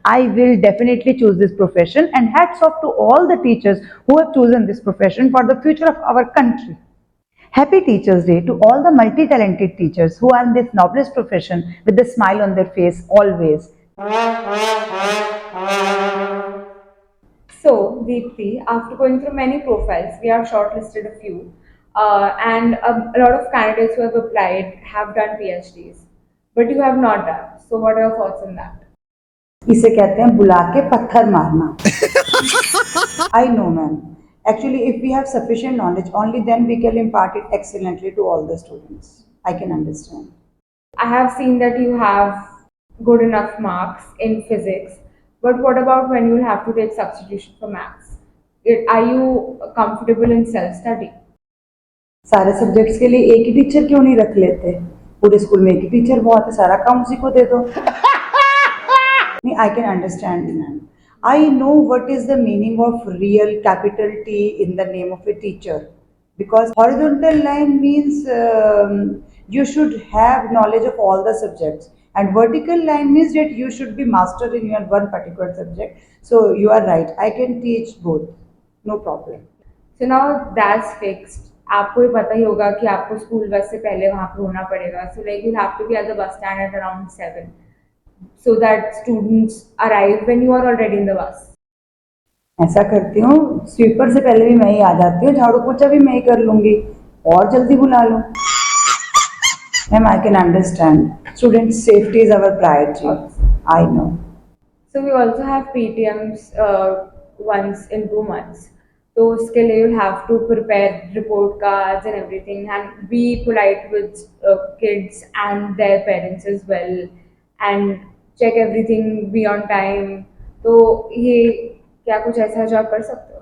I will definitely choose this profession, and hats off to all the teachers who have chosen this profession for the future of our country. Happy Teachers Day to all the multi-talented teachers who are in this noblest profession with a smile on their face always. So, Deepthi, after going through many profiles, we have shortlisted a few, and a lot of candidates who have applied have done PhDs, but you have not done. So, what are your thoughts on that? इसे कहते हैं बुला के पत्थर मारना. I know, ma'am. Actually, if we have sufficient knowledge, only then we can impart it excellently to all the students. I can understand. I have seen that you have good enough marks in physics, but what about when you will have to take substitution for maths? Are you comfortable in self study? सारे subjects के लिए एक ही teacher क्यों नहीं रख लेते? पूरे school में एक ही टीचर बहुत है, सारा काम उसी को दे दो. I can understand, ma'am. I know what is the meaning of real capital T in the name of a teacher. Because horizontal line means you should have knowledge of all the subjects. And vertical line means that you should be master in your one particular subject. So you are right. I can teach both. No problem. So now that's fixed. आपको ही पता ही होगा कि आपको school bus से पहले वहां पे होना पड़ेगा. So like you'll have to be at the bus stand at around 7, so that students arrive when you are already in the bus. ऐसा करती हूँ, स्वीपर से पहले भी मैं ही आ जाती हूँ, झाड़ू पोछा भी मैं ही कर लूंगी और जल्दी बुला लो. Ma'am, I can understand. Student safety is our priority. I know. So we also have PTMs once in 2 months. So उसके लिए you'll have to prepare report cards and everything and be polite with kids and their parents as well and check everything be on time. तो ये क्या कुछ ऐसा जो आप कर सकते हो?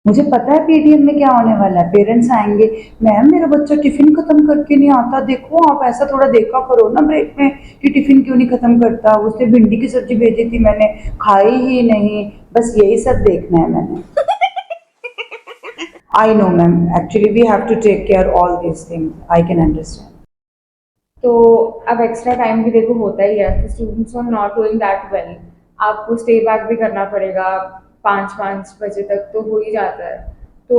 मुझे पता है पीटीएम में क्या होने वाला है. पेरेंट्स आएंगे, मैम मेरा बच्चा टिफिन खत्म करके नहीं आता, देखो आप ऐसा थोड़ा देखा करो ना ब्रेक में कि टिफिन क्यों नहीं खत्म करता. उससे भिंडी की सब्जी भेजी थी मैंने, खाई ही नहीं. बस यही सब देखना है मैंने. I know ma'am, actually we have to take care all these things. I can understand. तो अब एक्स्ट्रा टाइम भी देखो होता ही है. तो students are not doing that well, आपको स्टे बैक भी करना पड़ेगा. 5-5 बजे तक तो हो ही जाता है. तो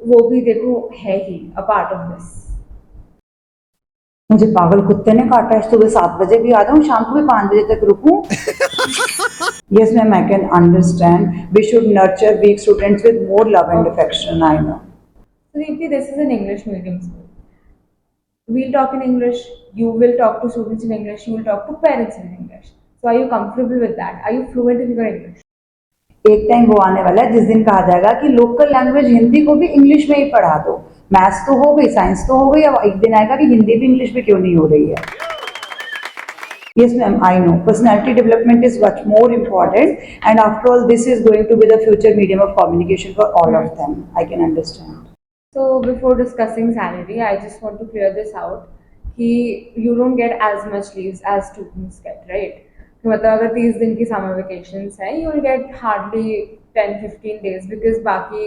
वो भी देखो है ही अ पार्ट ऑफ दिस. मुझे पागल कुत्ते ने काटा है. सुबह 7 बजे भी आ जाऊँ, शाम को भी 5 बजे तक रुकूं. Yes, ma'am, I can understand. We should nurture weak students with more love and affection. I know. So Deepti, this is an English medium school. We'll talk in English, you will talk to students in English, you will talk to parents in English. So are you comfortable with that? Are you fluent in your English? एक time वो आने वाला है जिस दिन कहा जाएगा कि लोकल लैंग्वेज हिंदी को भी इंग्लिश में ही पढ़ा दो. मैथ्स तो हो गई, साइंस तो हो गई, अब एक दिन आएगा कि हिंदी भी इंग्लिश में क्यों नहीं हो रही है. Yes, ma'am, I know. Personality development is much more important, and after all, this is going to be the future medium of communication for all of them. I can understand. So before discussing salary, I just want to clear this out. कि you don't get as much leaves as students get, right? तो मतलब अगर 30 दिन की summer vacations है, you will get hardly 10-15 days because बाकी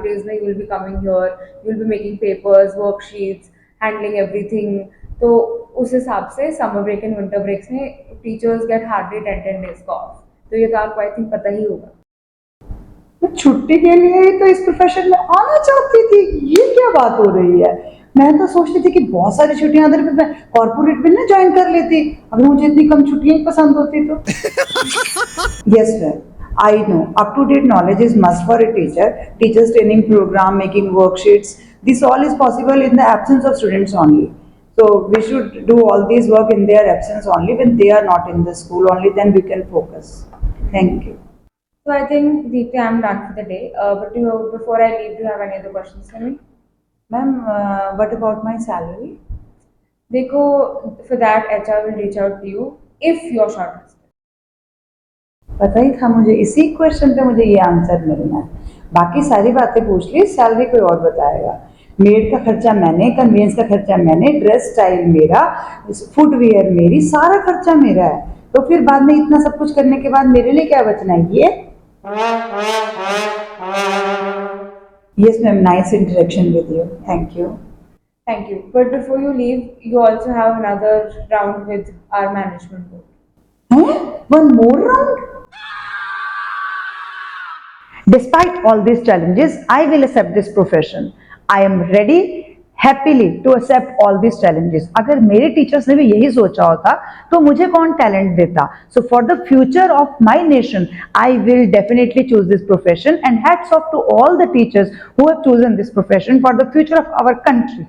days में you will be coming here, you will be making papers, worksheets, handling everything. तो उस हिसाब से summer break and winter breaks में teachers get hardly 10 days का off. तो ये तो आपको I think पता ही होगा. मैं छुट्टी के लिए ही तो इस प्रोफेशन में आना चाहती थी. ये क्या बात हो रही है? मैं तो सोचती थी कि बहुत सारी छुट्टियां अगर मैं कॉर्पोरेट में ना ज्वाइन कर लेती, अगर मुझे इतनी कम छुट्टियां ही पसंद होती तो. Yes, sir. I know. Up to date knowledge is must for a teacher. Teachers training program, making worksheets. This all is possible in the absence of students only. So we should do all these work in their absence only. When they are not in the school, only then we can focus. Thank you. So I think Deepti, I'm done for the day. But before I leave, do you have any other questions for me? Ma'am, what about my salary? देखो, for that HR will reach out to you if you're shortlisted. पता ही था मुझे, इसी question पे मुझे ये answer मिलना है. बाकी सारी बातें पूछ ली, सैलरी कोई और बताएगा. मेड का खर्चा मैंने, कन्वेंस का खर्चा मैंने, ड्रेस स्टाइल मेरा, फुटवेयर मेरी, सारा खर्चा मेरा है. तो फिर बाद में इतना सब कुछ करने के बाद मेरे लिए क्या बचना है? ये. Yes, ma'am. Nice interaction with you. Thank you. Thank you. But before you leave, you also have another round with our management board. One more round? Despite all these challenges, I will accept this profession. I am ready happily to accept all these challenges. अगर मेरे teachers ने भी यही सोचा होता तो मुझे कौन टैलेंट देता? So for the future of my nation, I will definitely choose this profession, and hats off to all the teachers who have chosen this profession for the future of our country.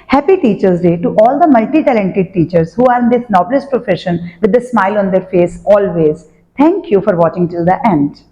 Happy Teachers Day to all the multi-talented teachers who are in this noblest profession with a smile on their face always. Thank you for watching till the end.